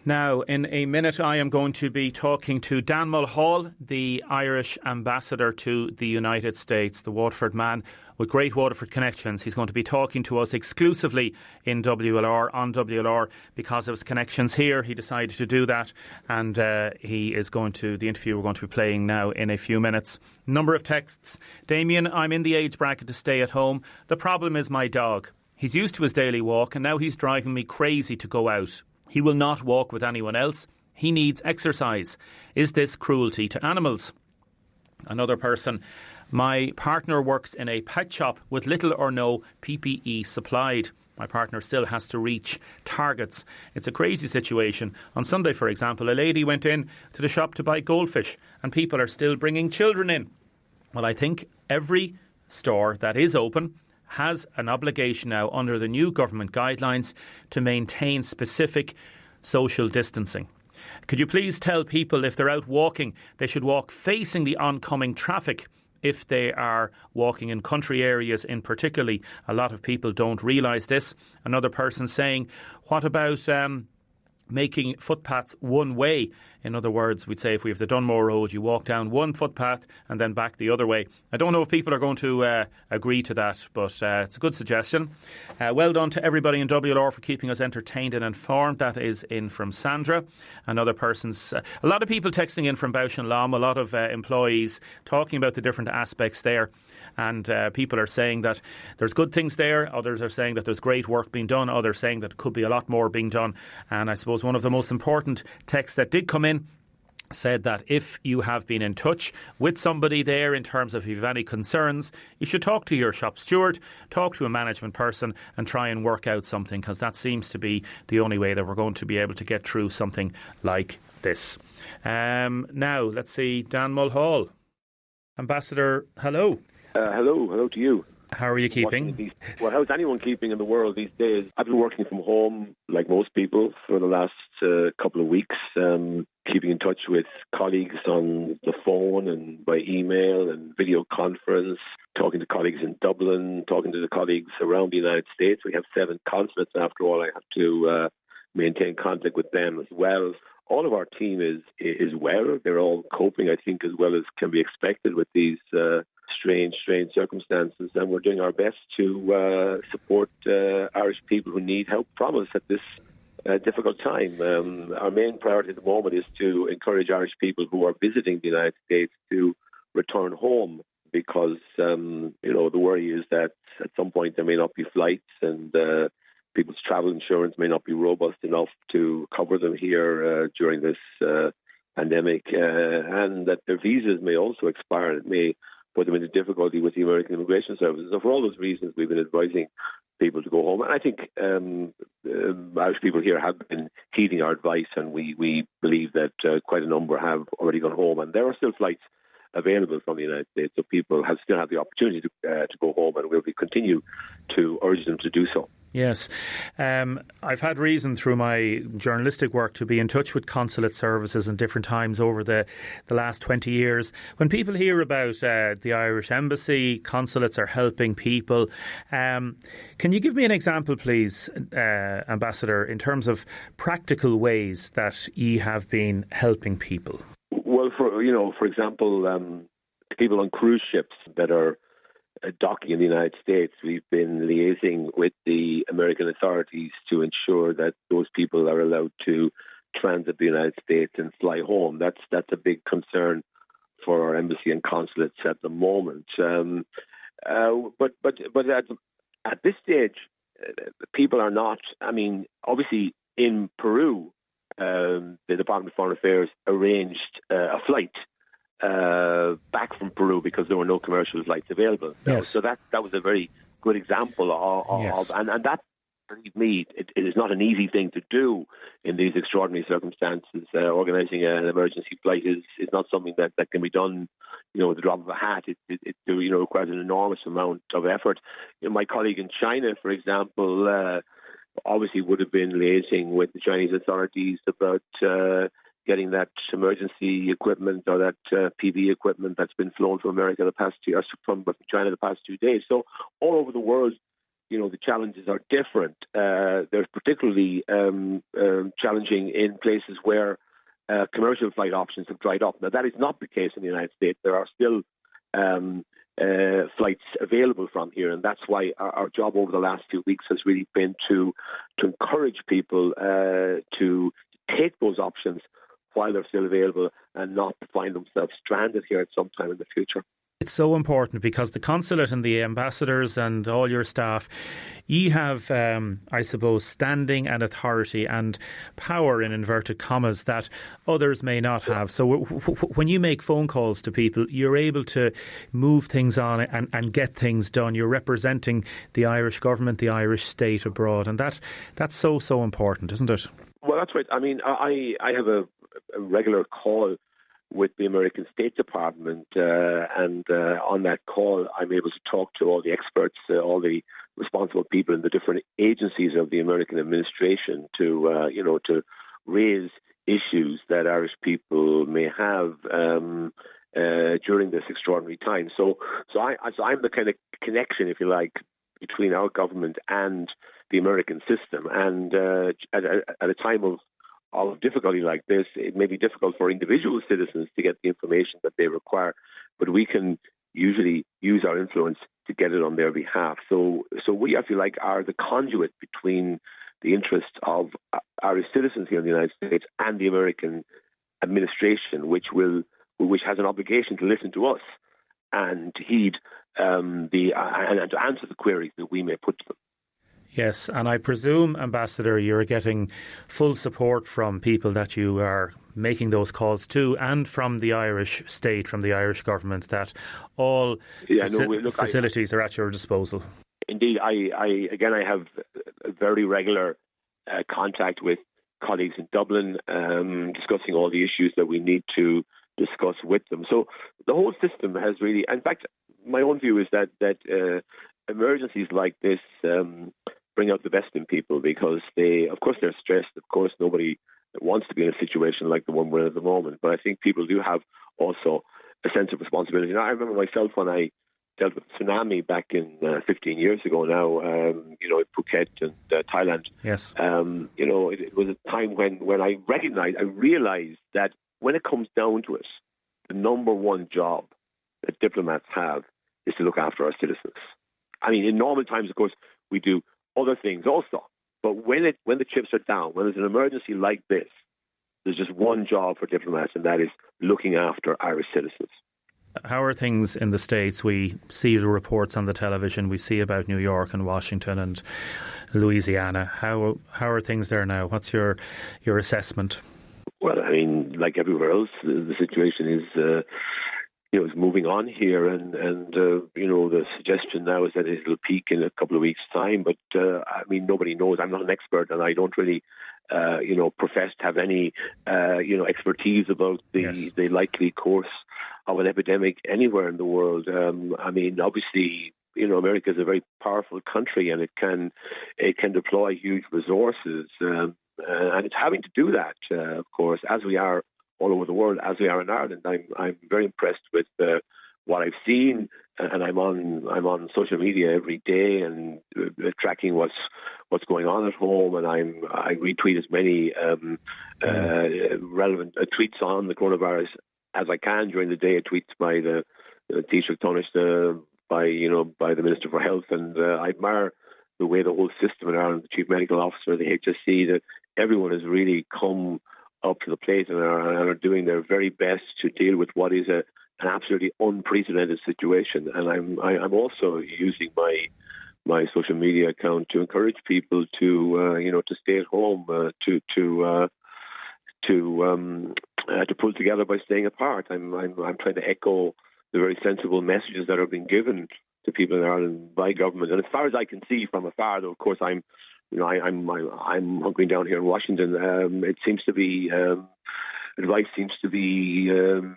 Now, in a minute, I am going to be talking to Dan Mulhall, the Irish ambassador to the United States, the Waterford man with great Waterford connections. He's going to be talking to us exclusively in WLR, on WLR, because of his connections here. He decided to do that, and he is going to, the interview we're going to be playing now in a few minutes. Number of texts. Damien, I'm in the age bracket to stay at home. The problem is my dog. He's used to his daily walk, and now he's driving me crazy to go out. He will not walk with anyone else. He needs exercise. Is this cruelty to animals? Another person. My partner works in a pet shop with little or no PPE supplied. My partner still has to reach targets. It's a crazy situation. On Sunday, for example, a lady went in to the shop to buy goldfish, and people are still bringing children in. Well, I think every store that is open has an obligation now under the new government guidelines to maintain specific social distancing. Could you please tell people if they're out walking, they should walk facing the oncoming traffic? If they are walking in country areas in particularly, a lot of people don't realise this. Another person saying, what about making footpaths one way? In other words, we'd say if we have the Dunmore Road, you walk down one footpath and then back the other way. I don't know if people are going to agree to that, but it's a good suggestion. Well done to everybody in WLR for keeping us entertained and informed. That is in from Sandra. Another person's... a lot of people texting in from Bausch and Lomb, a lot of employees talking about the different aspects there. And people are saying that there's good things there. Others are saying that there's great work being done. Others saying that could be a lot more being done. And I suppose one of the most important texts that did come in said that if you have been in touch with somebody there in terms of if you have any concerns, you should talk to your shop steward, talk to a management person and try and work out something, because that seems to be the only way that we're going to be able to get through something like this. Now, let's see, Dan Mulhall. Ambassador, hello. Hello to you. How are you keeping? Well, how's anyone keeping in the world these days? I've been working from home, like most people, for the last couple of weeks, keeping in touch with colleagues on the phone and by email and video conference, talking to colleagues in Dublin, talking to the colleagues around the United States. We have 7 consulates, after all. I have to maintain contact with them as well. All of our team is well. They're all coping, I think, as well as can be expected with these strange circumstances, and we're doing our best to support Irish people who need help from us at this difficult time. Our main priority at the moment is to encourage Irish people who are visiting the United States to return home, because the worry is that at some point there may not be flights, and people's travel insurance may not be robust enough to cover them here during this pandemic, and that their visas may also expire, and it may put them into difficulty with the American Immigration Services. So for all those reasons, we've been advising people to go home. And I think Irish people here have been heeding our advice, and we believe that quite a number have already gone home. And there are still flights available from the United States, so people still have the opportunity to go home, and we'll continue to urge them to do so. Yes. I've had reason through my journalistic work to be in touch with consulate services in different times over the last 20 years. When people hear about the Irish Embassy, consulates are helping people. Can you give me an example, please, Ambassador, in terms of practical ways that you have been helping people? Well, for example, people on cruise ships that are docking in the United States, we've been liaising with the American authorities to ensure that those people are allowed to transit the United States and fly home. That's a big concern for our embassy and consulates at the moment. But at this stage, people are not. I mean, obviously in Peru, the Department of Foreign Affairs arranged a flight back from Peru because there were no commercial flights available. Yes. So that was a very good example of yes. and that, believe me, it is not an easy thing to do in these extraordinary circumstances. Organising an emergency flight is not something that can be done, with the drop of a hat. It requires an enormous amount of effort. My colleague in China, for example, obviously would have been liaising with the Chinese authorities about getting that emergency equipment or that PV equipment that's been flown from America the past 2 years, from China the past 2 days. So all over the world, the challenges are different. They're particularly challenging in places where commercial flight options have dried up. Now, that is not the case in the United States. There are still flights available from here, and that's why our job over the last few weeks has really been to encourage people to take those options while they're still available and not to find themselves stranded here at some time in the future. It's so important because the consulate and the ambassadors and all your staff, you have, I suppose, standing and authority and power in inverted commas that others may not have. So when you make phone calls to people, you're able to move things on and get things done. You're representing the Irish government, the Irish state abroad, and that's so important, isn't it? Well, that's right. I mean, I have a regular call with the American State Department, and on that call, I'm able to talk to all the experts, all the responsible people in the different agencies of the American administration to raise issues that Irish people may have during this extraordinary time. So I'm the kind of connection, if you like, between our government and the American system. And at a time of difficulty like this, it may be difficult for individual citizens to get the information that they require, but we can usually use our influence to get it on their behalf. So we, I feel like, are the conduit between the interests of Irish citizens here in the United States and the American administration, which has an obligation to listen to us and to heed and to answer the queries that we may put to them. Yes, and I presume, Ambassador, you're getting full support from people that you are making those calls to, and from the Irish state, from the Irish government, that all facilities are at your disposal. Indeed, I have a very regular contact with colleagues in Dublin, discussing all the issues that we need to discuss with them. So the whole system has really, in fact, my own view is that emergencies like this bring out the best in people, because they're stressed. Of course, nobody wants to be in a situation like the one we're in at the moment. But I think people do have also a sense of responsibility. Now, I remember myself when I dealt with tsunami back in 15 years ago now, in Phuket and Thailand. Yes. It was a time when I realized that when it comes down to it, the number one job that diplomats have is to look after our citizens. I mean, in normal times, of course, we do other things also. But when the chips are down, when there's an emergency like this, there's just one job for diplomats, and that is looking after Irish citizens. How are things in the States? We see the reports on the television. We see about New York and Washington and Louisiana. How are things there now? What's your assessment? Well, I mean, like everywhere else, the situation is moving on here, and the suggestion now is that it'll peak in a couple of weeks' time. But I mean, nobody knows. I'm not an expert, and I don't really, profess to have any, expertise about the likely course of an epidemic anywhere in the world. I mean, obviously, America is a very powerful country, and it can deploy huge resources, and it's having to do that, of course, as we are all over the world, as we are in Ireland. I'm very impressed with what I've seen, and I'm on social media every day and tracking what's going on at home, and I retweet as many relevant tweets on the coronavirus as I can during the day. Tweets by the Taoiseach Taoiseach, by the Minister for Health, and I admire the way the whole system in Ireland, the Chief Medical Officer, the HSC, that everyone has really come up to the plate and are doing their very best to deal with what is an absolutely unprecedented situation. And I'm also using my social media account to encourage people to stay at home, to pull together by staying apart. I'm trying to echo the very sensible messages that are being given to people in Ireland by government. And as far as I can see from afar, though, of course, I'm hunkering down here in Washington. It seems to be advice seems to be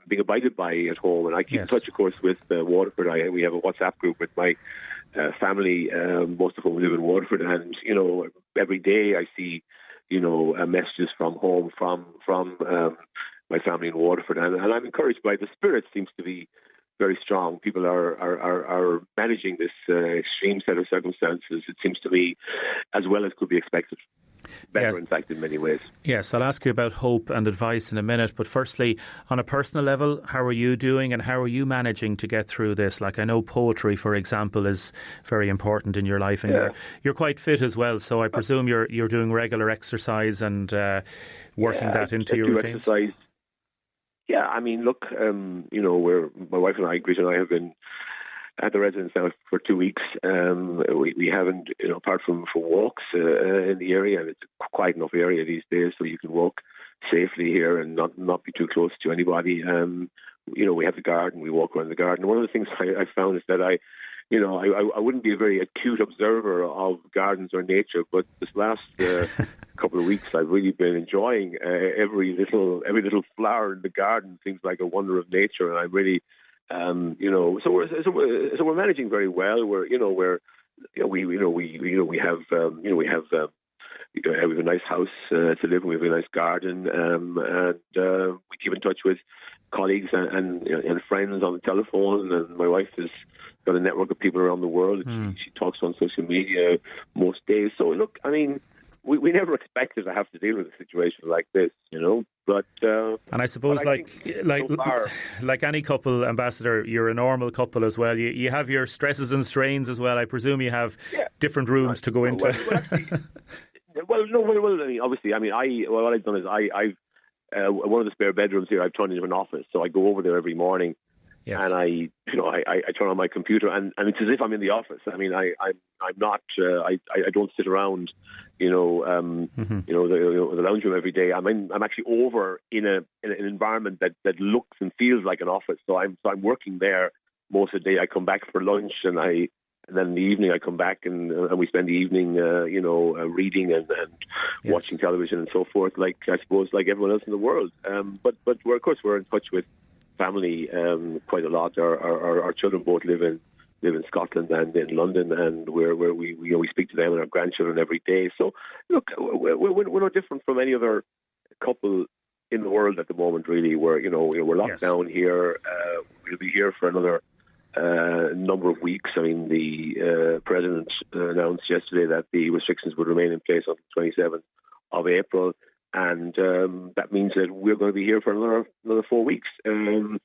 being abided by at home, and I keep in touch, of course, with Waterford. We have a WhatsApp group with my family, most of whom live in Waterford, and every day I see messages from home from my family in Waterford, and I'm encouraged by the spirit. Seems to be very strong. People are managing this extreme set of circumstances, it seems to me, as well as could be expected. Better, in fact, in many ways. Yes, I'll ask you about hope and advice in a minute. But firstly, on a personal level, how are you doing and how are you managing to get through this? Like, I know poetry, for example, is very important in your life, and you're quite fit as well. So I presume you're doing regular exercise and working that into your routine. Exercise. Yeah, I mean, look, my wife and I, Greta and I, have been at the residence now for 2 weeks. We haven't, apart from for walks in the area, and it's a quiet enough area these days, so you can walk safely here and not be too close to anybody. We have the garden. We walk around the garden. One of the things I found is that I wouldn't be a very acute observer of gardens or nature, but this last couple of weeks I've really been enjoying every little flower in the garden. Seems like a wonder of nature, and I'm really. So we're managing very well. We have a nice house to live in. We have a nice garden, and we keep in touch with colleagues and friends on the telephone. And my wife has got a network of people around the world. She talks on social media most days. So look, I mean, we never expected to have to deal with a situation like this, But and I suppose, like any couple, Ambassador, you're a normal couple as well. You have your stresses and strains as well. I presume you have different rooms to go into. Obviously, what I've done is I've one of the spare bedrooms here I've turned into an office, so I go over there every morning. Yes. And I turn on my computer, and it's as if I'm in the office. I mean, I'm not. I don't sit around, the lounge room every day. I'm actually over in an environment that looks and feels like an office. So I'm working there most of the day. I come back for lunch, and then in the evening I come back and we spend the evening, reading and watching television and so forth. Like I suppose, like everyone else in the world. But we're in touch with family quite a lot. Our children both live in Scotland and in London, and we speak to them and our grandchildren every day. So look, we're no different from any other couple in the world at the moment. Really, we're locked down here. We'll be here for another number of weeks. I mean, the president announced yesterday that the restrictions would remain in place until the 27th of April. And that means that we're going to be here for another 4 weeks, and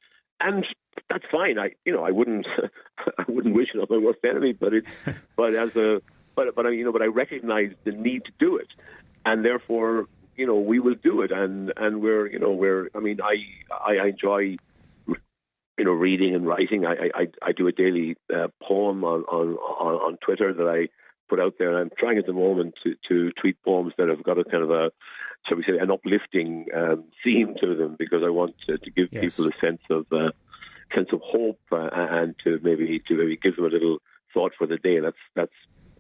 that's fine. I wouldn't wish it on my worst enemy, but I recognise the need to do it, and therefore we will do it. And I enjoy reading and writing. I do a daily poem on Twitter that I put out there, and I'm trying at the moment to tweet poems that have got a kind of a, shall we say, an uplifting theme to them, because I want to give people a sense of hope and to maybe give them a little thought for the day. That's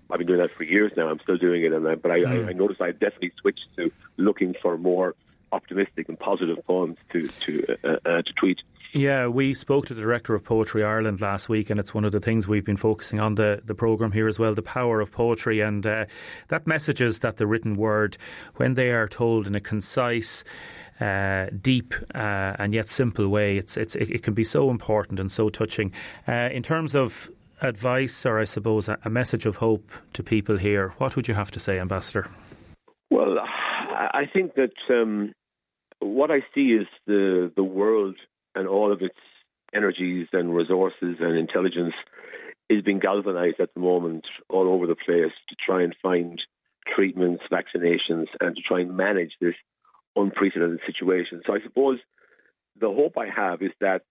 I've been doing that for years now. I'm still doing it, but I noticed I definitely switched to looking for more optimistic and positive poems to tweet. Yeah, we spoke to the Director of Poetry Ireland last week, and it's one of the things we've been focusing on the programme here as well, the power of poetry, and that messages that the written word, when they are told in a concise, deep and yet simple way, it can be so important and so touching. In terms of advice, or I suppose a message of hope to people here, what would you have to say, Ambassador? Well, I think that what I see is the world and all of its energies and resources and intelligence is being galvanized at the moment all over the place to try and find treatments, vaccinations, and to try and manage this unprecedented situation. So I suppose the hope I have is that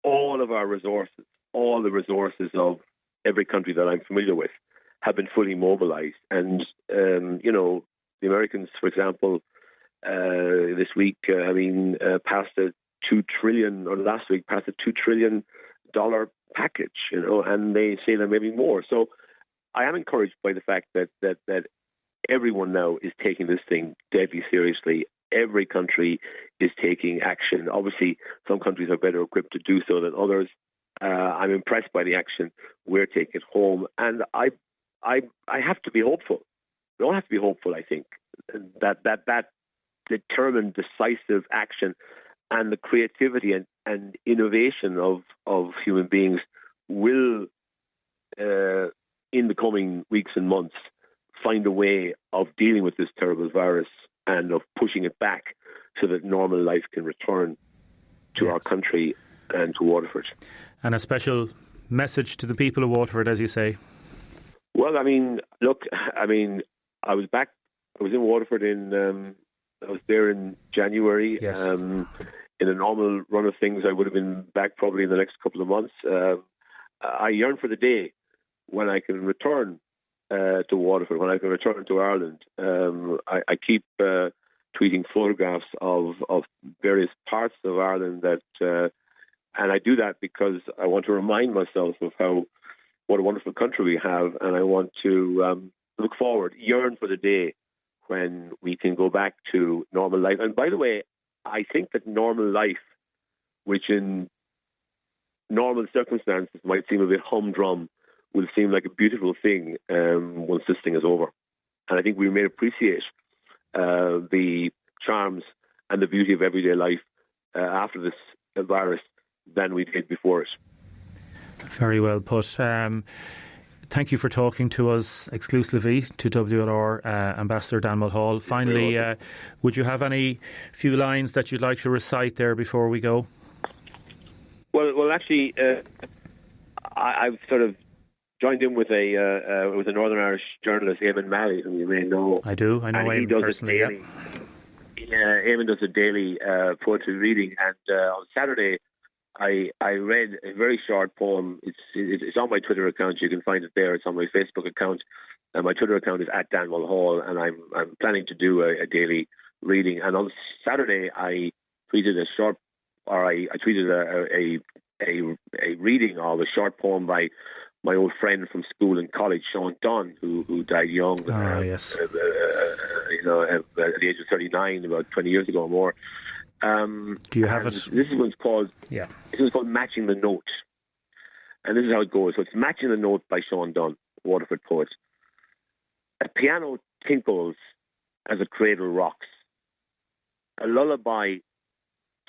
all of our resources, all the resources of every country that I'm familiar with, have been fully mobilized. And, the Americans, for example, this week, passed a $2 trillion, or last week passed a $2 trillion package, and they say there may be more. So I am encouraged by the fact that everyone now is taking this thing deadly seriously. Every country is taking action. Obviously, some countries are better equipped to do so than others. I'm impressed by the action we're taking at home, and I have to be hopeful. We all have to be hopeful. I think that determined, decisive action and the creativity and innovation of human beings will, in the coming weeks and months, find a way of dealing with this terrible virus and of pushing it back so that normal life can return to our country and to Waterford. And a special message to the people of Waterford, as you say. Well, I mean, look, I was in Waterford I was there in January. Yes. In a normal run of things, I would have been back probably in the next couple of months. I yearn for the day when I can return to Waterford, when I can return to Ireland. I keep tweeting photographs of various parts of Ireland and I do that because I want to remind myself of what a wonderful country we have, and I want to look forward, yearn for the day when we can go back to normal life. And by the way, I think that normal life, which in normal circumstances might seem a bit humdrum, will seem like a beautiful thing once this thing is over. And I think we may appreciate the charms and the beauty of everyday life after this virus than we did before it. Very well put. Thank you for talking to us exclusively to WLR Ambassador Dan Mulhall. Finally, would you have any few lines that you'd like to recite there before we go? Well, actually, I've sort of joined in with a Northern Irish journalist, Eamon Malley, whom you may know. I know Eamon personally. Eamon does a daily poetry reading, and on Saturday I read a very short poem. It's on my Twitter account. You can find it there. It's on my Facebook account. My Twitter account is @Dan Mulhall, and I'm planning to do a daily reading. And on Saturday, I tweeted I tweeted a reading of a short poem by my old friend from school and college, Seanad, who died young. Yes. At the age of 39, about 20 years ago or more. Do you have it? This is what's called. Yeah. This is called Matching the Note, and this is how it goes. So it's Matching the Note by Seanad, Waterford poet. A piano tinkles as a cradle rocks. A lullaby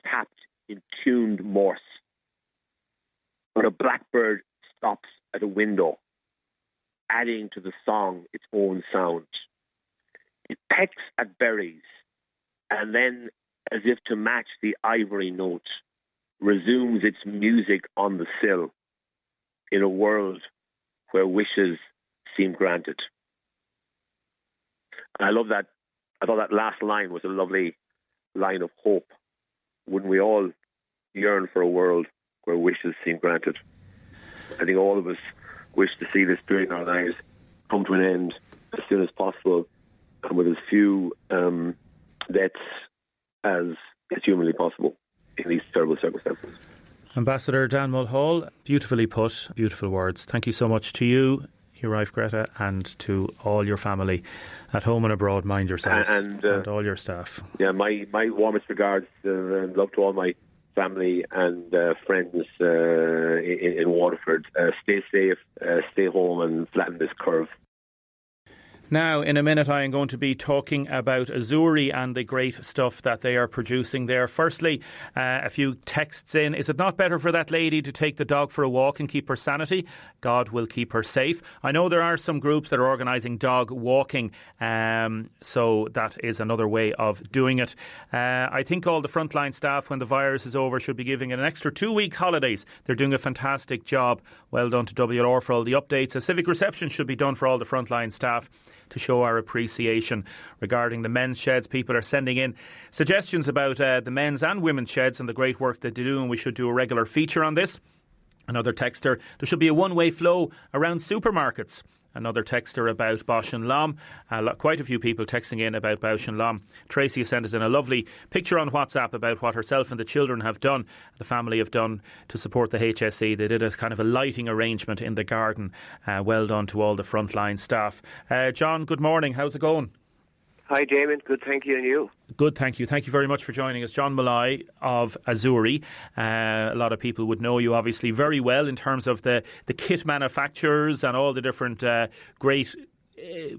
tapped in tuned Morse. When a blackbird stops at a window, adding to the song its own sound. It pecks at berries, and then, as if to match the ivory note, resumes its music on the sill in a world where wishes seem granted. And I love that. I thought that last line was a lovely line of hope. Wouldn't we all yearn for a world where wishes seem granted? I think all of us wish to see this period in our lives come to an end as soon as possible and with as few deaths as humanly possible in these terrible circumstances. Ambassador Dan Mulhall, beautifully put, beautiful words. Thank you so much to you, your wife Greta, and to all your family at home and abroad. Mind yourselves and all your staff. Yeah, my warmest regards and love to all my family and friends in Waterford. Stay safe, stay home and flatten this curve. Now, in a minute, I am going to be talking about Azzurri and the great stuff that they are producing there. Firstly, a few texts in. Is it not better for that lady to take the dog for a walk and keep her sanity? God will keep her safe. I know there are some groups that are organising dog walking, so that is another way of doing it. I think all the frontline staff, when the virus is over, should be giving an extra 2-week holidays. They're doing a fantastic job. Well done to WLR for all the updates. A civic reception should be done for all the frontline staff to show our appreciation. Regarding the men's sheds, people are sending in suggestions about the men's and women's sheds and the great work that they do, and we should do a regular feature on this. Another texter, there should be a one-way flow around supermarkets. Another texter about Bausch and Lomb. Quite a few people texting in about Bausch and Lomb. Tracy sent us in a lovely picture on WhatsApp about what herself and the children have done, the family have done to support the HSE. They did a kind of a lighting arrangement in the garden. Well done to all the frontline staff. John, good morning. How's it going? Hi, Damon. Good, thank you, and you? Good, thank you. Thank you very much for joining us. John Mulhall of Azzurri. A lot of people would know you obviously very well in terms of the kit manufacturers and all the different great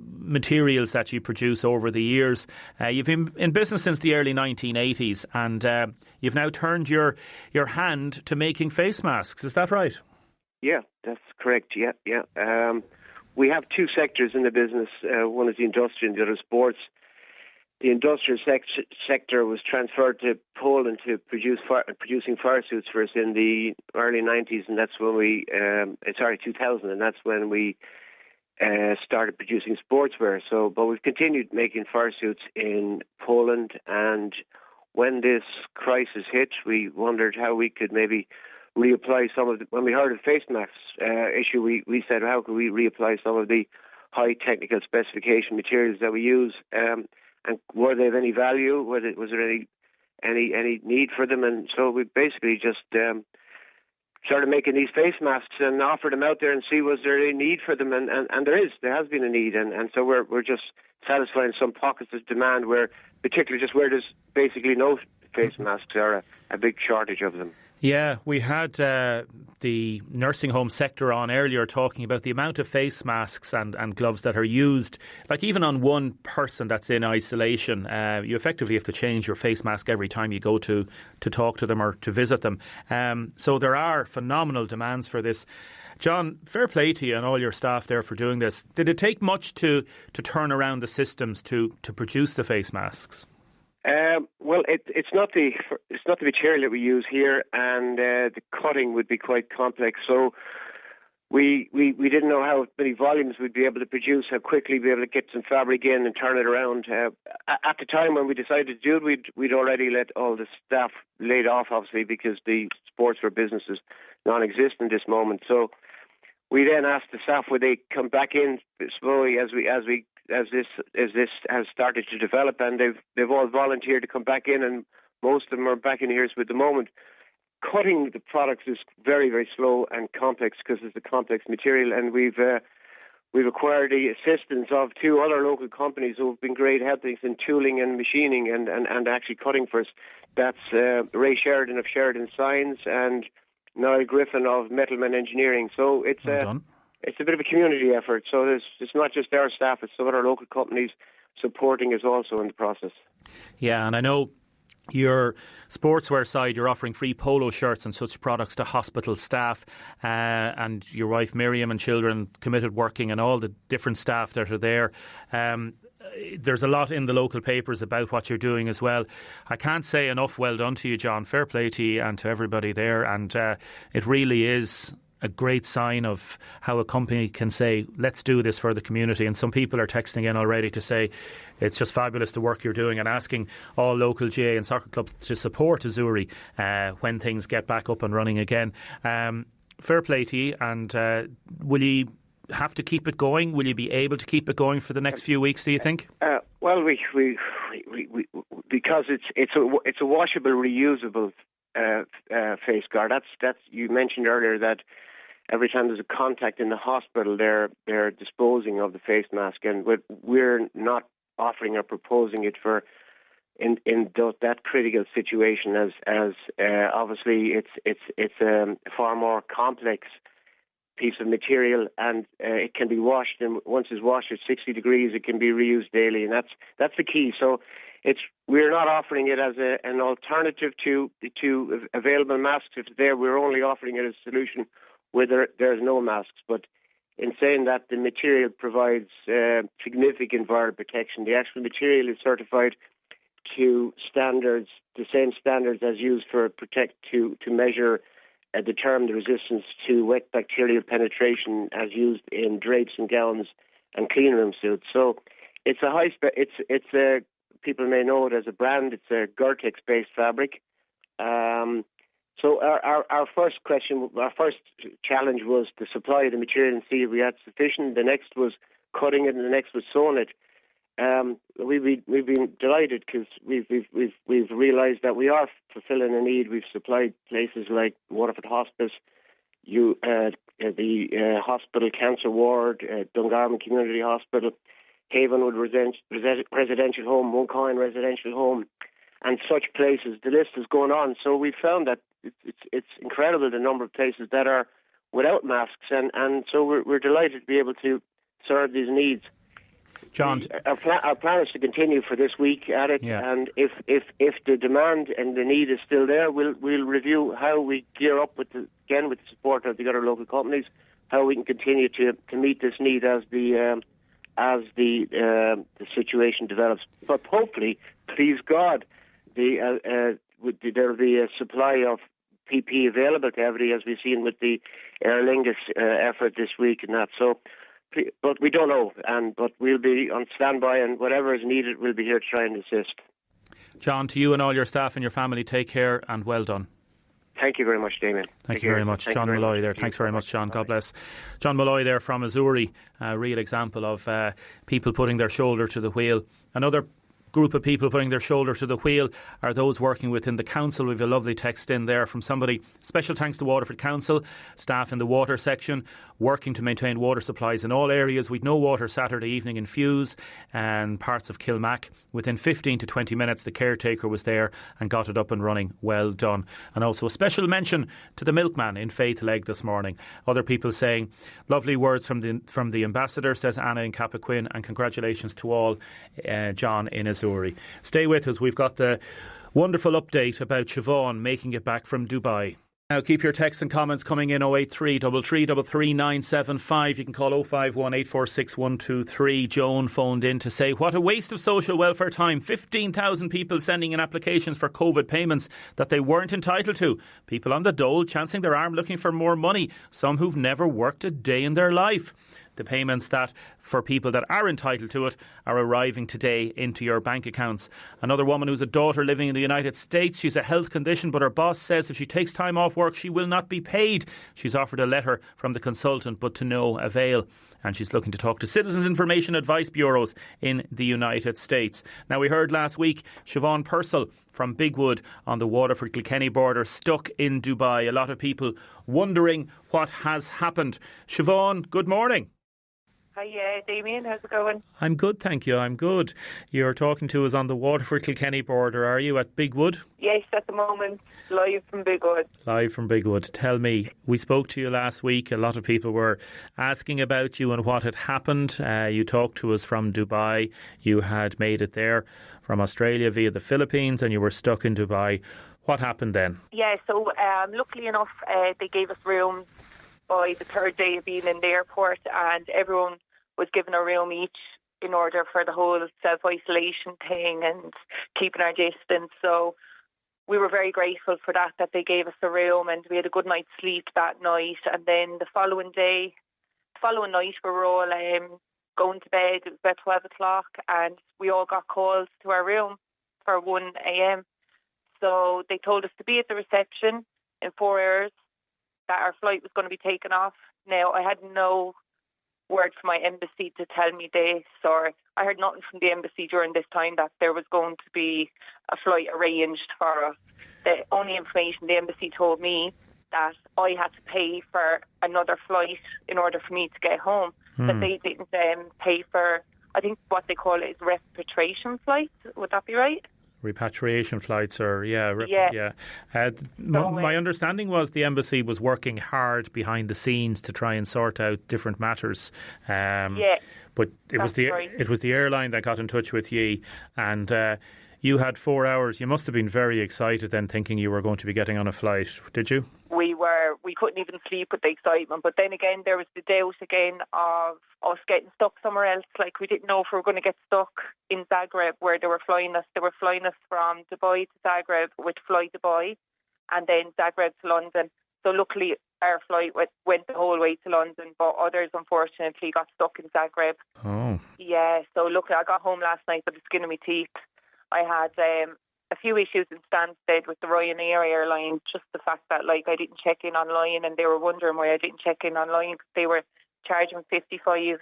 materials that you produce over the years. You've been in business since the early 1980s, and you've now turned your hand to making face masks. Is that right? Yeah, that's correct. Yeah. We have two sectors in the business. One is the industrial and the other sports. The industrial sector was transferred to Poland to producing fire suits for us in the early 90s, and that's when 2000, and that's when we started producing sportswear. But we've continued making fire suits in Poland, and when this crisis hit, we wondered how we could maybe reapply some of when we heard of face masks issue, we said, how could we reapply some of the high technical specification materials that we use, and were they of any value? Was there any need for them? And so we basically just started making these face masks and offered them out there and see was there any need for them, and there has been a need, and so we're just satisfying some pockets of demand where, particularly just where there's basically no face masks or a big shortage of them. Yeah, we had the nursing home sector on earlier talking about the amount of face masks and gloves that are used, like even on one person that's in isolation. You effectively have to change your face mask every time you go to talk to them or to visit them. So there are phenomenal demands for this. John, fair play to you and all your staff there for doing this. Did it take much to turn around the systems to produce the face masks? Well, it's not the material that we use here, and the cutting would be quite complex. So we didn't know how many volumes we'd be able to produce, how quickly we'd be able to get some fabric in and turn it around. At the time when we decided to do it, we'd already let all the staff laid off, obviously, because the sportswear business is non-existent at this moment. So we then asked the staff would they come back in slowly as this has started to develop, and they've all volunteered to come back in, and most of them are back in here at the moment. Cutting the products is very, very slow and complex because it's a complex material, and we've acquired the assistance of two other local companies who have been great helping us in tooling and machining and actually cutting for us. That's Ray Sheridan of Sheridan Signs and Niall Griffin of Metalman Engineering. So it's a bit of a community effort. So it's not just our staff, it's some other local companies supporting us also in the process. Yeah, and I know your sportswear side, you're offering free polo shirts and such products to hospital staff, and your wife Miriam and children committed working and all the different staff that are there. There's a lot in the local papers about what you're doing as well. I can't say enough well done to you, John. Fair play to you and to everybody there. And it really is a great sign of how a company can say, let's do this for the community. And some people are texting in already to say it's just fabulous the work you're doing, and asking all local GA and soccer clubs to support Azzurri when things get back up and running again. Fair play to you. And will you have to keep it going? Will you be able to keep it going for the next few weeks, do you think? Well, we because it's a washable, reusable face guard. That's you mentioned earlier that every time there's a contact in the hospital, they're disposing of the face mask, and we're not offering or proposing it for in that critical situation, as obviously it's a far more complex piece of material, and it can be washed, and once it's washed at 60 degrees it can be reused daily, and that's the key. So we're not offering it as an alternative to available masks. If it's there, we're only offering it as a solution where there's no masks. But in saying that, the material provides significant viral protection. The actual material is certified to standards, the same standards as used for to measure determine the resistance to wet bacterial penetration as used in drapes and gowns and clean room suits. So it's a people may know it as a brand. It's a Gore-Tex based fabric. So our first challenge was to supply the material and see if we had sufficient. The next was cutting it, and the next was sewing it. We've been delighted because we've realised that we are fulfilling a need. We've supplied places like Waterford Hospice, the hospital cancer ward, Dungarvan Community Hospital, Havenwood Residential Home, Mooncoin Residential Home, and such places. The list is going on. So we found that it's incredible the number of places that are without masks, and so we're delighted to be able to serve these needs. John, our plan is to continue for this week at it, and if the demand and the need is still there, we'll review how we gear up with the support of the other local companies, how we can continue to meet this need as the situation develops. But hopefully, please God, there will be a supply of PP available to everybody, as we've seen with the Aer Lingus effort this week and that. So, but we don't know, but we'll be on standby, and whatever is needed, we'll be here to try and assist. John, to you and all your staff and your family, take care and well done. Thank you very much, Damien. Thank you very much. John Mulhall there. Thanks very much, John. God bless. John Mulhall there from Azzurri, a real example of people putting their shoulder to the wheel. Another group of people putting their shoulder to the wheel are those working within the council. We've a lovely text in there from somebody. Special thanks to Waterford Council, staff in the water section, working to maintain water supplies in all areas. We'd no water Saturday evening in Fuse and parts of Kilmac. Within 15 to 20 minutes, the caretaker was there and got it up and running. Well done. And also a special mention to the milkman in Faith Leg this morning. Other people saying lovely words from the ambassador, says Anna in Cappoquin, and congratulations to all, John in Azzurri. Stay with us. We've got the wonderful update about Siobhan making it back from Dubai. Now keep your texts and comments coming in 083 33 975. You can call 051 846 123. Joan phoned in to say, what a waste of social welfare time. 15,000 people sending in applications for COVID payments that they weren't entitled to. People on the dole chancing their arm looking for more money. Some who've never worked a day in their life. The payments that, for people that are entitled to it, are arriving today into your bank accounts. Another woman who's a daughter living in the United States. She's a health condition, but her boss says if she takes time off work, she will not be paid. She's offered a letter from the consultant, but to no avail. And she's looking to talk to Citizens Information Advice Bureaus in the United States. Now, we heard last week Siobhan Purcell from Bigwood on the Waterford-Kilkenny border stuck in Dubai. A lot of people wondering what has happened. Siobhan, good morning. Hi, Damien. How's it going? I'm good, thank you. I'm good. You're talking to us on the Waterford-Kilkenny border, are you, at Bigwood? Yes, at the moment, live from Bigwood. Live from Bigwood. Tell me, we spoke to you last week. A lot of people were asking about you and what had happened. You talked to us from Dubai. You had made it there from Australia via the Philippines and you were stuck in Dubai. What happened then? Yeah, so luckily enough, they gave us rooms by the third day of being in the airport, and everyone was given a room each in order for the whole self-isolation thing and keeping our distance. So we were very grateful for that they gave us a room, and we had a good night's sleep that night. And then the following night, we were all going to bed. It was about 12 o'clock, and we all got calls to our room for 1 a.m. So they told us to be at the reception in 4 hours, that our flight was going to be taken off. Now, I had no word from my embassy to tell me this, or I heard nothing from the embassy during this time that there was going to be a flight arranged for us. The only information the embassy told me that I had to pay for another flight in order for me to get home. That they didn't pay for, I think what they call it is repatriation flights. Would that be right? Repatriation flights are, my understanding was the embassy was working hard behind the scenes to try and sort out different matters. But it was the airline that got in touch with you, and you had 4 hours. You must have been very excited then, thinking you were going to be getting on a flight, did you? We couldn't even sleep with the excitement. But then again, there was the doubt again of us getting stuck somewhere else. Like, we didn't know if we were going to get stuck in Zagreb, where they were flying us. They were flying us from Dubai to Zagreb with Fly Dubai, and then Zagreb to London. So luckily, our flight went the whole way to London, but others unfortunately got stuck in Zagreb. Oh. Yeah, so luckily I got home last night with the skin of my teeth. I had a few issues in Stansted with the Ryanair airline, just the fact that I didn't check in online, and they were wondering why I didn't check in online, because they were charging £55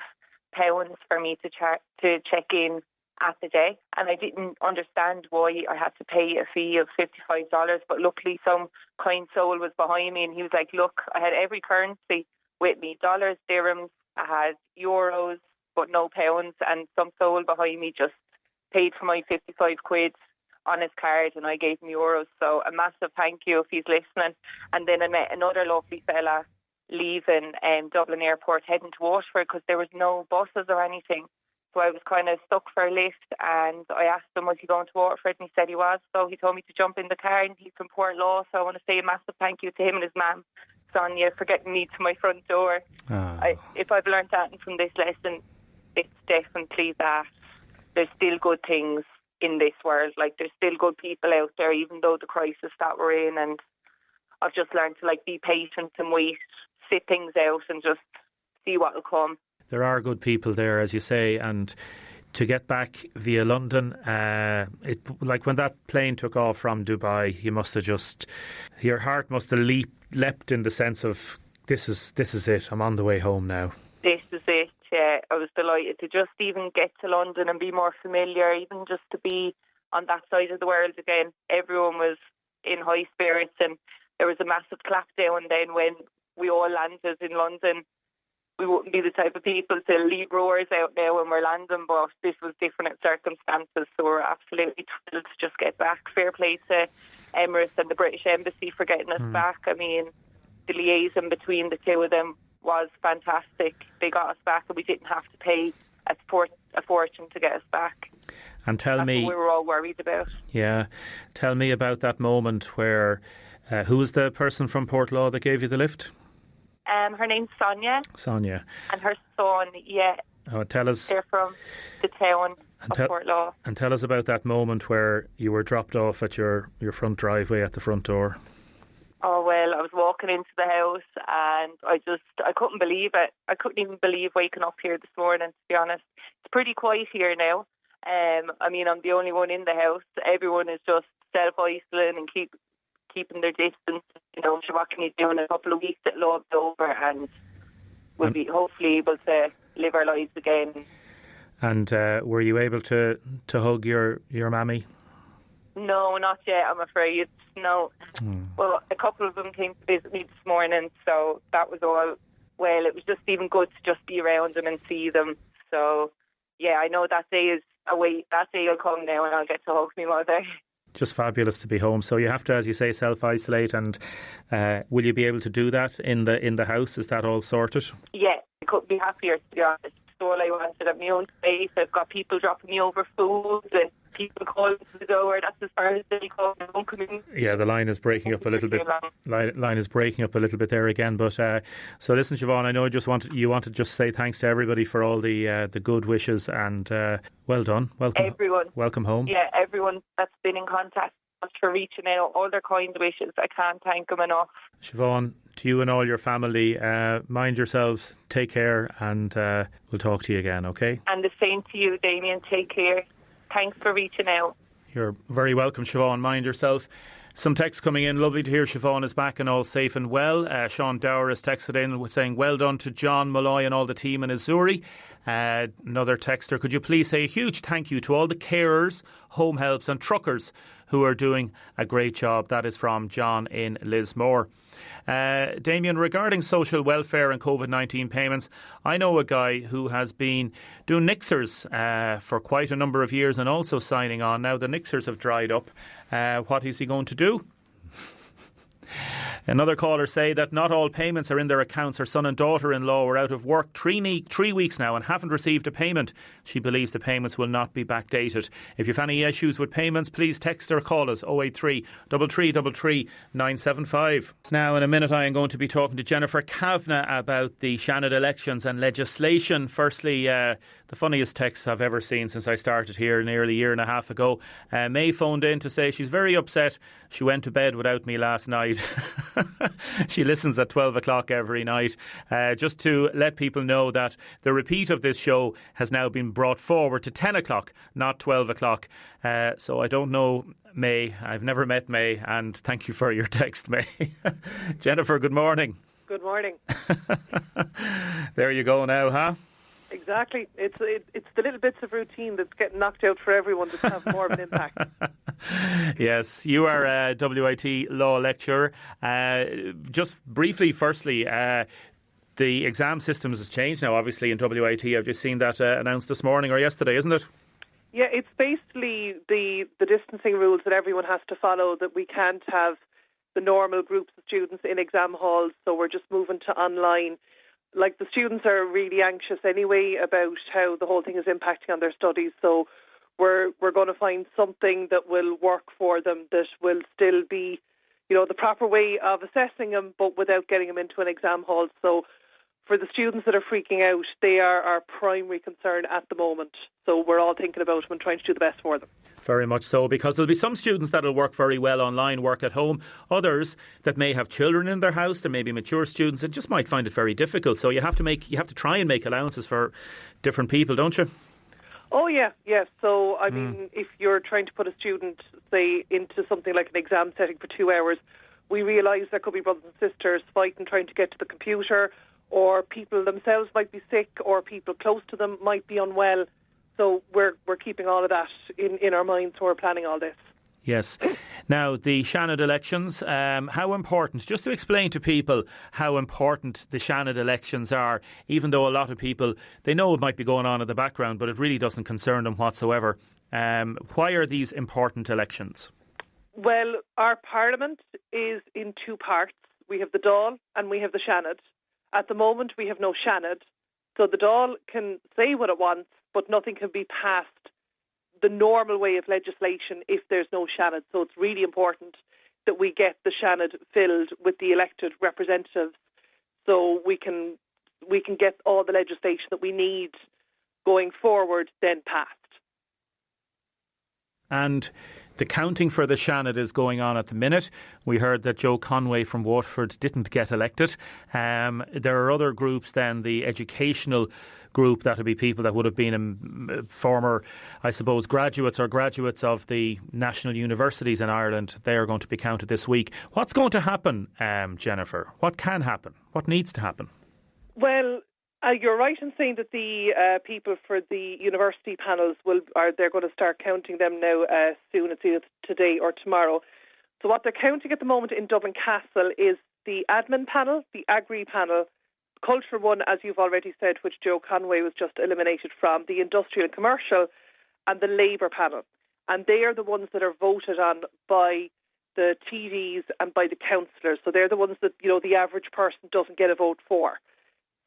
for me to check in at the day, and I didn't understand why I had to pay a fee of $55. But luckily some kind soul was behind me, and he was like, look, I had every currency with me, dollars, dirhams, I had euros but no pounds, and some soul behind me just paid for my £55 on his card, and I gave him euros. So a massive thank you if he's listening. And then I met another lovely fella leaving Dublin Airport heading to Waterford, because there was no buses or anything. So I was kind of stuck for a lift, and I asked him, was he going to Waterford, and he said he was. So he told me to jump in the car, and he's from Portlaw. So I want to say a massive thank you to him and his mum, Sonia, for getting me to my front door. If I've learned that from this lesson, it's definitely that there's still good things in this world. Like, there's still good people out there, even though the crisis that we're in. And I've just learned to be patient and wait, sit things out, and just see what will come. There are good people there, as you say, and to get back via London, when that plane took off from Dubai, you must have your heart must have leapt in the sense of, this is it, I'm on the way home now. This is it, yeah. I was delighted to just even get to London and be more familiar, even just to be on that side of the world again. Everyone was in high spirits, and there was a massive clap down then when we all landed in London. We wouldn't be the type of people to leave roars out now when we're landing, but this was different circumstances, so we're absolutely thrilled to just get back. Fair play to Emirates and the British Embassy for getting us back. I mean, the liaison between the two of them was fantastic. They got us back, and we didn't have to pay a fortune to get us back. And tell That's me, what we were all worried about. Yeah, tell me about that moment where, who was the person from Portlaw that gave you the lift? Her name's Sonia. Sonia. And her son, yeah. Oh, tell us. They're from the town of Portlaw. And tell us about that moment where you were dropped off at your front driveway at the front door. Oh, well, I was walking into the house, and I couldn't believe it. I couldn't even believe waking up here this morning, to be honest. It's pretty quiet here now. I mean, I'm the only one in the house. Everyone is just self-isolating and keeping their distance. You know, so what can you do in a couple of weeks? It'll all be over, and we'll be hopefully able to live our lives again. And were you able to hug your mammy? No, not yet, I'm afraid. No. Well, a couple of them came to visit me this morning, so that was all. Well, it was just even good to just be around them and see them. So, yeah, I know that day is away. That day will come now, and I'll get to hug my mother. Just fabulous to be home. So you have to, as you say, self-isolate, and will you be able to do that in the house? Is that all sorted? Yeah, I couldn't be happier, to be honest. It's all I wanted at my own space. I've got people dropping me over food and people calling to the door. That's as far as they call. Don't come in. Yeah, the line is breaking up a little bit. Line is breaking up a little bit there again. But so listen, Siobhan, I know you wanted to just say thanks to everybody for all the good wishes, and well done. Welcome, everyone. Welcome home. Yeah, everyone that's been in contact for reaching out, all their kind wishes. I can't thank them enough. Siobhan, to you and all your family, mind yourselves, take care, and we'll talk to you again, okay? And the same to you, Damien. Take care. Thanks for reaching out. You're very welcome, Siobhan. Mind yourself. Some texts coming in. Lovely to hear Siobhan is back and all safe and well. Sean Dower has texted in saying, well done to John Mulhall and all the team in Azzurri. Another texter, could you please say a huge thank you to all the carers, home helps and truckers who are doing a great job. That is from John in Lismore. Damien, regarding social welfare and COVID-19 payments, I know a guy who has been doing Nixers for quite a number of years and also signing on. Now the Nixers have dried up. What is he going to do? Another caller say that not all payments are in their accounts. Her son and daughter-in-law were out of work 3 weeks now and haven't received a payment. She believes the payments will not be backdated. If you have any issues with payments, please text or call us 083 3333 975. Now in a minute I am going to be talking to Jennifer Kavanagh about the Seanad elections and legislation. Firstly, the funniest text I've ever seen since I started here nearly a year and a half ago. May phoned in to say she's very upset. She went to bed without me last night. She listens at 12 o'clock every night. Just to let people know that the repeat of this show has now been brought forward to 10 o'clock, not 12 o'clock. So I don't know May. I've never met May, and thank you for your text, May. Jennifer, good morning. Good morning. There you go now, huh? Exactly. It's the little bits of routine that's getting knocked out for everyone that have more of an impact. Yes, you are a WIT law lecturer. Just briefly, firstly, the exam system has changed now, obviously, in WIT. I've just seen that announced this morning or yesterday, isn't it? Yeah, it's basically the distancing rules that everyone has to follow, that we can't have the normal groups of students in exam halls, so we're just moving to online. the students are really anxious anyway about how the whole thing is impacting on their studies. So we're going to find something that will work for them, that will still be, the proper way of assessing them, but without getting them into an exam hall. So for the students that are freaking out, they are our primary concern at the moment. So we're all thinking about them and trying to do the best for them. Very much so, because there'll be some students that will work very well online, work at home. Others that may have children in their house, there may be mature students, and just might find it very difficult. So you have to try and make allowances for different people, don't you? Oh, yeah. So, I mean, if you're trying to put a student, say, into something like an exam setting for 2 hours, we realise there could be brothers and sisters fighting, trying to get to the computer, or people themselves might be sick, or people close to them might be unwell. So we're keeping all of that in our minds when we're planning all this. Yes. Now, the Seanad elections, how important, just to explain to people how important the Seanad elections are, even though a lot of people, they know it might be going on in the background, but it really doesn't concern them whatsoever. Why are these important elections? Well, our Parliament is in two parts. We have the Dáil and we have the Seanad. At the moment, we have no Seanad. So the Dáil can say what it wants, but nothing can be passed the normal way of legislation if there's no Seanad. So it's really important that we get the Seanad filled with the elected representatives, so we can get all the legislation that we need going forward then passed. And the counting for the Seanad is going on at the minute. We heard that Joe Conway from Waterford didn't get elected. There are other groups then, the educational group, that would be people that would have been former, I suppose, graduates of the national universities in Ireland. They are going to be counted this week. What's going to happen, Jennifer? What can happen? What needs to happen? Well, you're right in saying that the people for the university panels they're going to start counting them now soon. It's either today or tomorrow. So what they're counting at the moment in Dublin Castle is the admin panel, the agri panel, culture one, as you've already said, which Joe Conway was just eliminated from, the industrial and commercial, and the labour panel. And they are the ones that are voted on by the TDs and by the councillors. So they're the ones that, the average person doesn't get a vote for.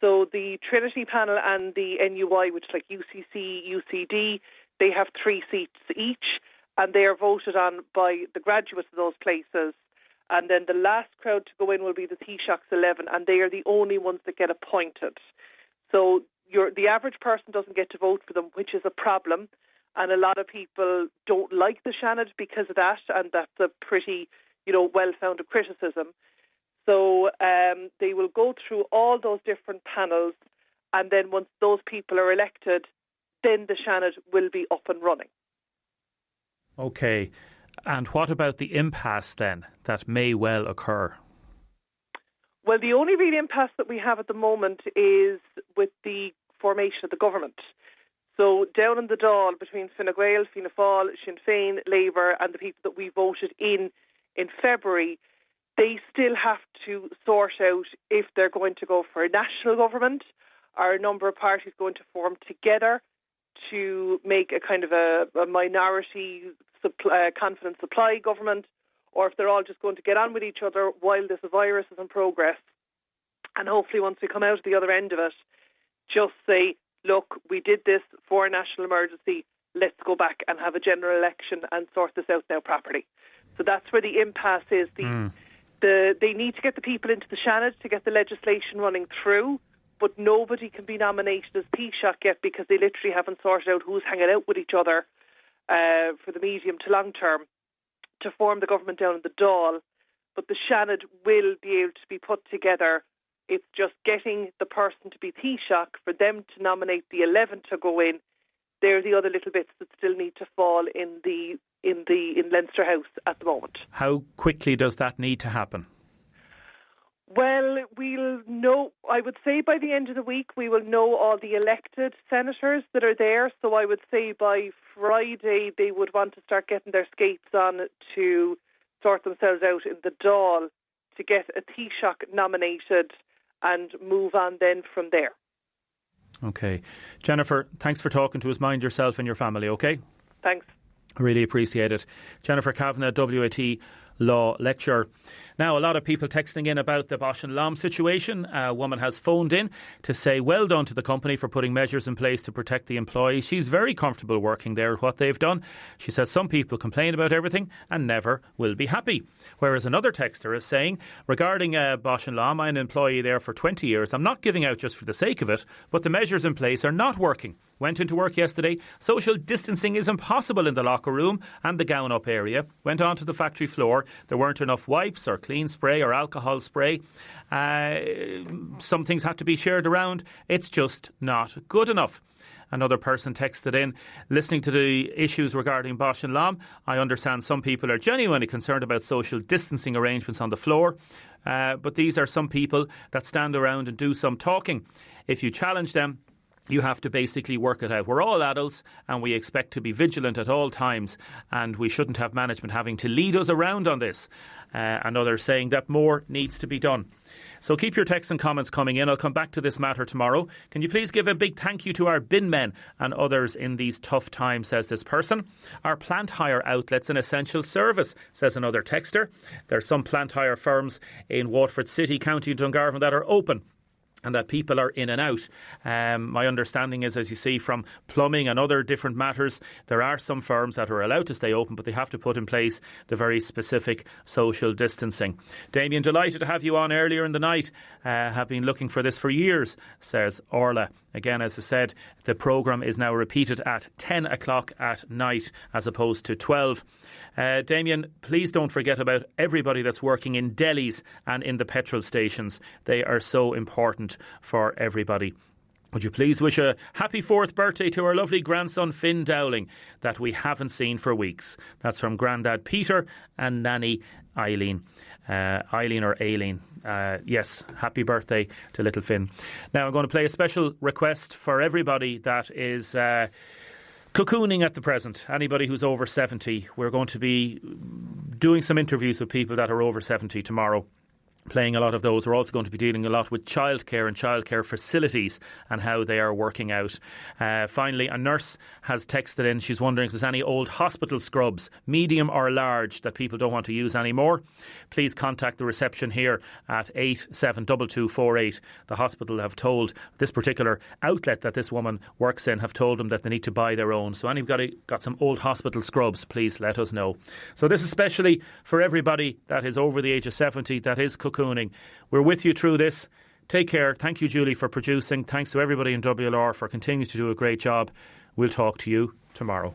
So the Trinity panel and the NUI, which is like UCC, UCD, they have 3 seats each, and they are voted on by the graduates of those places. And then the last crowd to go in will be the Taoiseach's 11, and they are the only ones that get appointed. So the average person doesn't get to vote for them, which is a problem. And a lot of people don't like the Seanad because of that, and that's a pretty, well-founded criticism. So they will go through all those different panels, and then once those people are elected, then the Seanad will be up and running. OK. And what about the impasse then that may well occur? Well, the only real impasse that we have at the moment is with the formation of the government. So down in the Dáil, between Fine Gael, Fianna Fáil, Sinn Féin, Labour and the people that we voted in February, they still have to sort out if they're going to go for a national government or a number of parties going to form together to make a kind of a minority confident supply government, or if they're all just going to get on with each other while this virus is in progress. And hopefully once we come out of the other end of it, just say, look, we did this for a national emergency, let's go back and have a general election and sort this out now properly. So that's where the impasse is. They need to get the people into the Seanad to get the legislation running through, but nobody can be nominated as Taoiseach yet because they literally haven't sorted out who's hanging out with each other for the medium to long term to form the government down in the Dáil. But the Seanad will be able to be put together. It's just getting the person to be Taoiseach, for them to nominate the 11 to go in. They're the other little bits that still need to fall in Leinster House at the moment. How quickly does that need to happen? Well, we'll know, I would say by the end of the week, we will know all the elected senators that are there. So I would say by Friday, they would want to start getting their skates on to sort themselves out in the Dáil to get a Taoiseach nominated and move on then from there. OK. Jennifer, thanks for talking to us. Mind yourself and your family, OK? Thanks. I really appreciate it. Jennifer Kavanagh, WAT Law Lecturer. Now, a lot of people texting in about the Bosch and Lom situation. A woman has phoned in to say well done to the company for putting measures in place to protect the employees. She's very comfortable working there at what they've done. She says some people complain about everything and never will be happy. Whereas another texter is saying, regarding Bosch and Lom, I'm an employee there for 20 years. I'm not giving out just for the sake of it, but the measures in place are not working. Went into work yesterday. Social distancing is impossible in the locker room and the gown up area. Went onto the factory floor. There weren't enough wipes or clean spray or alcohol spray. Some things had to be shared around. It's just not good enough. Another person texted in, listening to the issues regarding Bosch and Lom, I understand some people are genuinely concerned about social distancing arrangements on the floor, but these are some people that stand around and do some talking. If you challenge them, you have to basically work it out. We're all adults and we expect to be vigilant at all times, and we shouldn't have management having to lead us around on this. And others saying that more needs to be done. So keep your texts and comments coming in. I'll come back to this matter tomorrow. Can you please give a big thank you to our bin men and others in these tough times, says this person. Our plant hire outlet's an essential service, says another texter. There are some plant hire firms in Waterford City, County Dungarvan that are open and that people are in and out. My understanding is, as you see, from plumbing and other different matters, there are some firms that are allowed to stay open, but they have to put in place the very specific social distancing. Damien, delighted to have you on earlier in the night. Have been looking for this for years, says Orla. Again, as I said, the programme is now repeated at 10 o'clock at night as opposed to 12. Damien, please don't forget about everybody that's working in delis and in the petrol stations. They are so important for everybody. Would you please wish a happy 4th birthday to our lovely grandson Finn Dowling that we haven't seen for weeks. That's from Grandad Peter and Nanny Eileen. Eileen or Aileen. Yes, happy birthday to little Finn. Now I'm going to play a special request for everybody that is cocooning at the present. Anybody who's over 70. We're going to be doing some interviews with people that are over 70 tomorrow. Playing a lot of those. We're also going to be dealing a lot with childcare and childcare facilities and how they are working out. Finally, a nurse has texted in. She's wondering if there's any old hospital scrubs, medium or large, that people don't want to use anymore. Please contact the reception here at 872248. The hospital have told this particular outlet that this woman works in, have told them that they need to buy their own. So anybody got some old hospital scrubs, please let us know. So this is especially for everybody that is over the age of 70 that is cocooning. We're with you through this. Take care. Thank you, Julie, for producing. Thanks to everybody in WLR for continuing to do a great job. We'll talk to you tomorrow.